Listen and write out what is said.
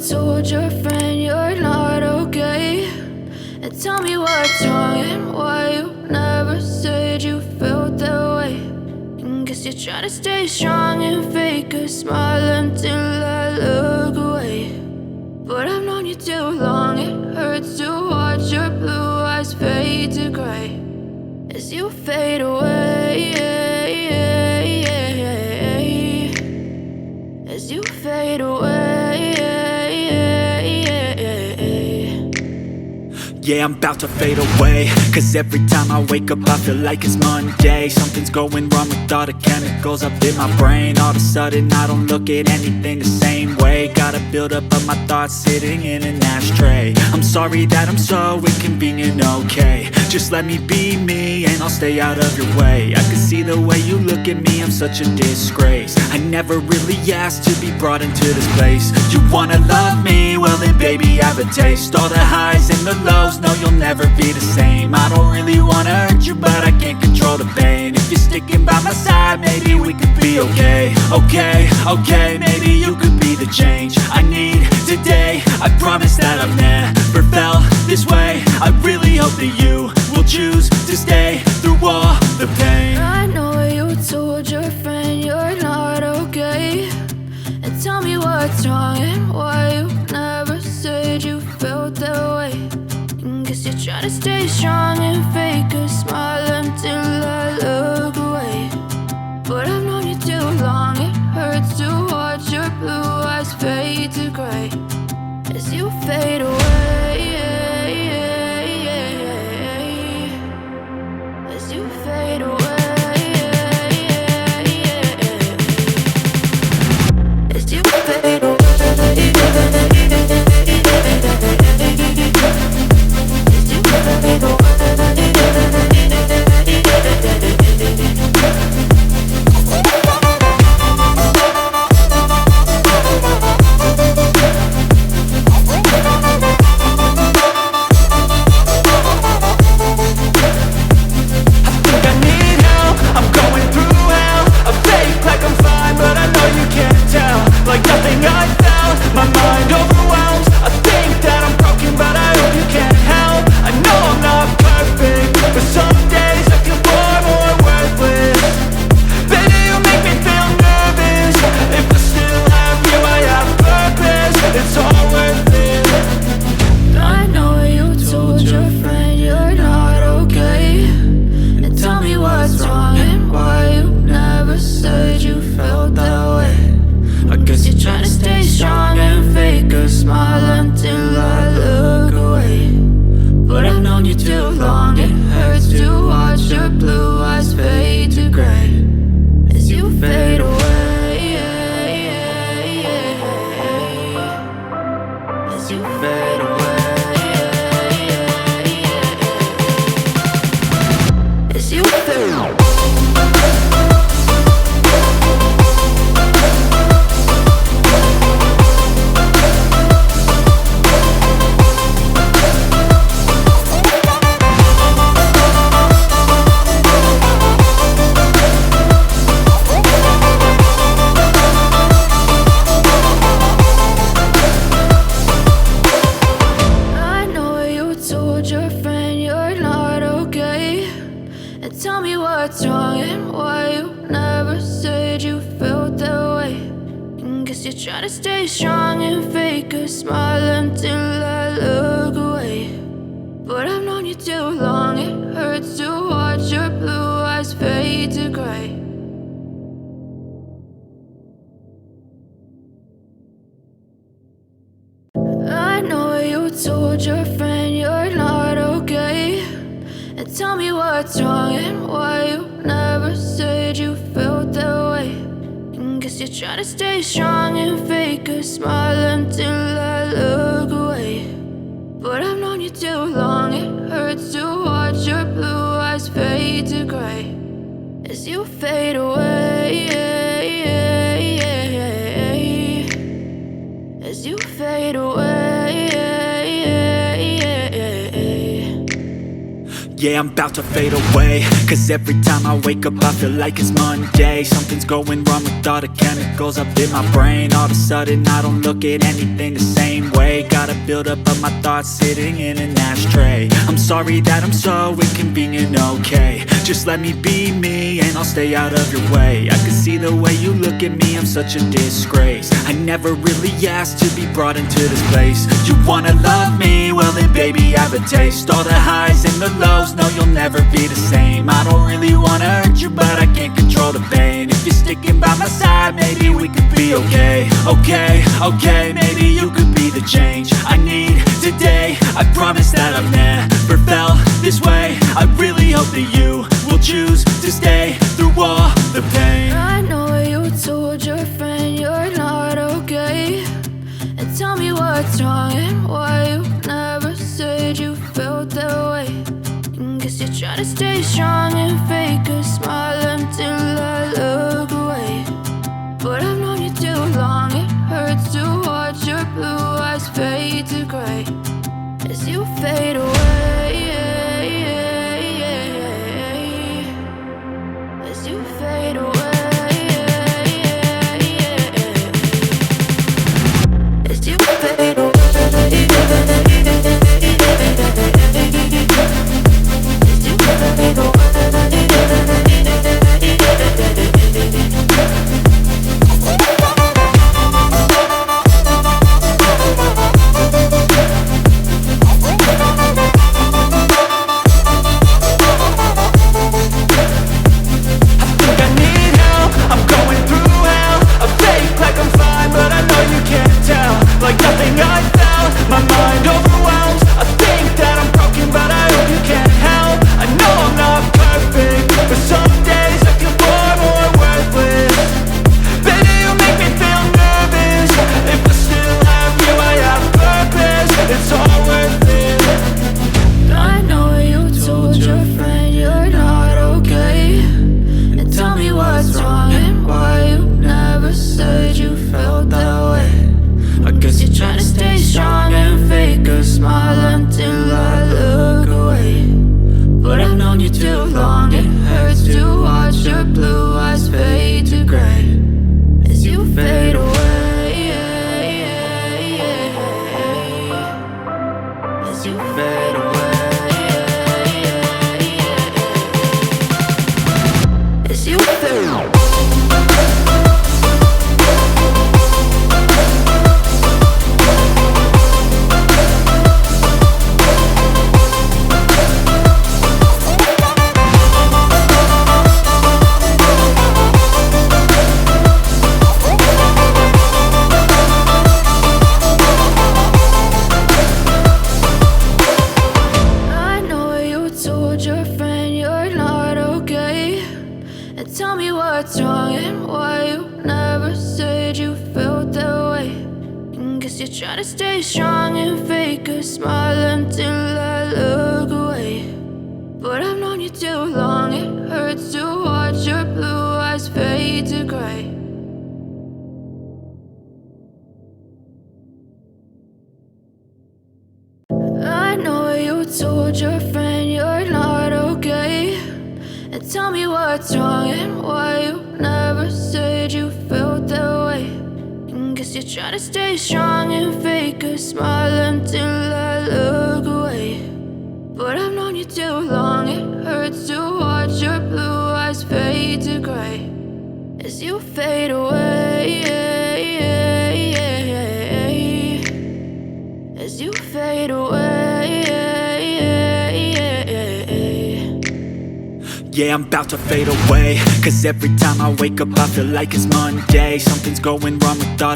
told your friend you're not okay, and tell me what's wrong and why you never said you felt that way. And guess you're trying to stay strong and fake a smile until I look away. But I've known you too long, it hurts to watch your blue eyes fade to gray as you fade away, as you fade away. Yeah, I'm about to fade away, cause every time I wake up I feel like it's Monday. Something's going wrong with all the chemicals up in my brain. All of a sudden I don't look at anything the same way. Got a build up of my thoughts sitting in an ashtray. I'm sorry that I'm so inconvenient, okay. Just let me be me and I'll stay out of your way. I can see the way you look at me, I'm such a disgrace. I never really asked to be brought into this place. You wanna love me? Well then baby have a taste. All the highs and the lows, no, you'll never be the same. I don't really wanna hurt you, but I can't control the pain. If you're sticking by my side, maybe we could be okay. Okay, maybe you could be the change I need today. I promise that I've never felt this way. I really hope that you will choose to stay through all the pain. I know you told your friend you're not okay, and tell me what's wrong and why you never said you felt that way. Guess you're trying to stay strong and fake a smile until I look away. But I've known you too long, it hurts to watch your blue eyes fade to gray as you fade away, as you fade away, as you fade away. I know you told your friend you're not okay, and tell me what's wrong and why you never said you felt that way. And guess you're trying to stay strong and fake a smile until I look away. But I've known you too long, it hurts to watch your blue eyes fade to gray as you fade away, as you fade away. Yeah, I'm about to fade away, cause every time I wake up I feel like it's Monday. Something's going wrong with all the chemicals up in my brain. All of a sudden I don't look at anything the same way. Got a buildup of my thoughts sitting in an ashtray. I'm sorry that I'm so inconvenient, okay. Just let me be me and I'll stay out of your way. I can see the way you look at me, I'm such a disgrace. I never really asked to be brought into this place. You wanna love me? Well then baby I have a taste. All the highs and the lows, no you'll never be the same. I don't really wanna hurt you but I can't control the pain. If you're sticking by my side, maybe we could be okay. Okay, maybe you could be the change I need today. I promise that I've never felt this way. I really hope that you will choose to stay through all the pain. I know you told your friend you're not okay, and tell me what's wrong and why you never said you felt that way. Guess you're trying to stay strong and fake a smile until I look away. But I've known you too long, it hurts to watch your blue eyes fade to gray as you fade away. As you fade away. As you fade away. Told your friend you're not okay, and tell me what's wrong and why you never said you felt that way. Guess you're trying to stay strong and fake a smile until I look away. But I've known you too long, it hurts to watch your blue eyes fade to gray as you fade away. As you fade away. Yeah, I'm about to fade away, cause every time I wake up I feel like it's Monday. Something's going wrong with all